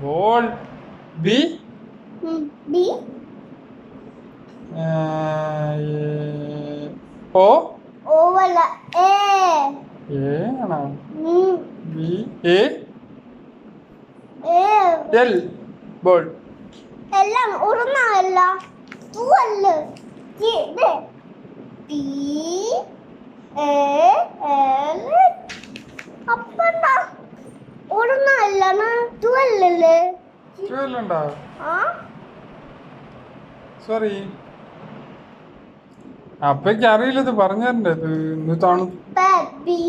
ball B B O ഓവല്ല A ആണോ B A A L ball എല്ലാം ഒരെണ്ണമല്ല ടു അല്ല ഇത് ടി എ എൽ അപ്പണ്ടാ ഒരെണ്ണമല്ല ടു അല്ലല്ലേ ഉണ്ടോ സോറി അപ്പക്ക് അറിയില്ലത് പറഞ്ഞാരുണ്ട് ഇത് എന്നിട്ടാണ് B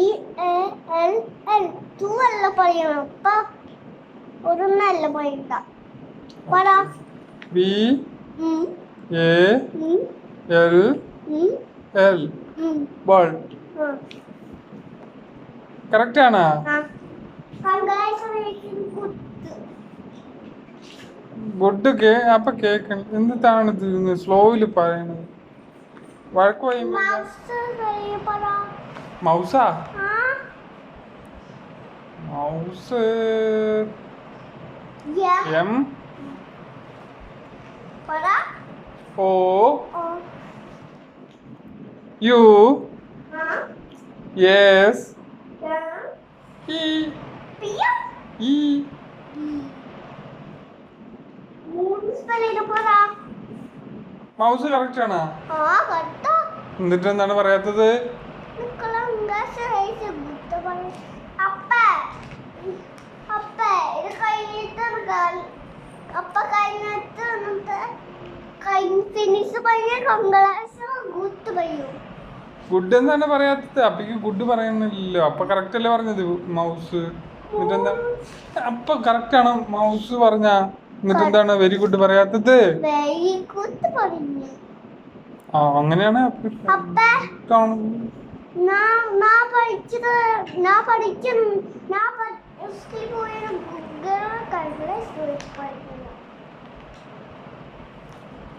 A L L two അല്ല പറയണം അപ്പ ഒരെണ്ണമല്ല പറയണ്ട പറ B A L L ball correct ആണോ ഗുഡ് അപ്പൊ കേക്ക് എന്താണ് ഇത് സ്ലോയില് പറയണത് വഴക്ക് പറയുമ്പോ മൗസാ mouse M O U S E E mouse correct ആണോ എന്നിട്ട് എന്താണ് പറയാത്തത് ഗുഡ് എന്താണ് പറയാത്തത് അപ്പക്ക് ഗുഡ് പറയുന്നില്ലല്ലോ അപ്പൊ കറക്റ്റ് അല്ലേ പറഞ്ഞത് മൗസ് എന്നിട്ട് എന്താ അപ്പൊ കറക്റ്റ് ആണ് മൗസ് പറഞ്ഞ എന്നിട്ട് എന്താണ് വെരി ഗുഡ് പറയാത്തത് അങ്ങനെയാണ്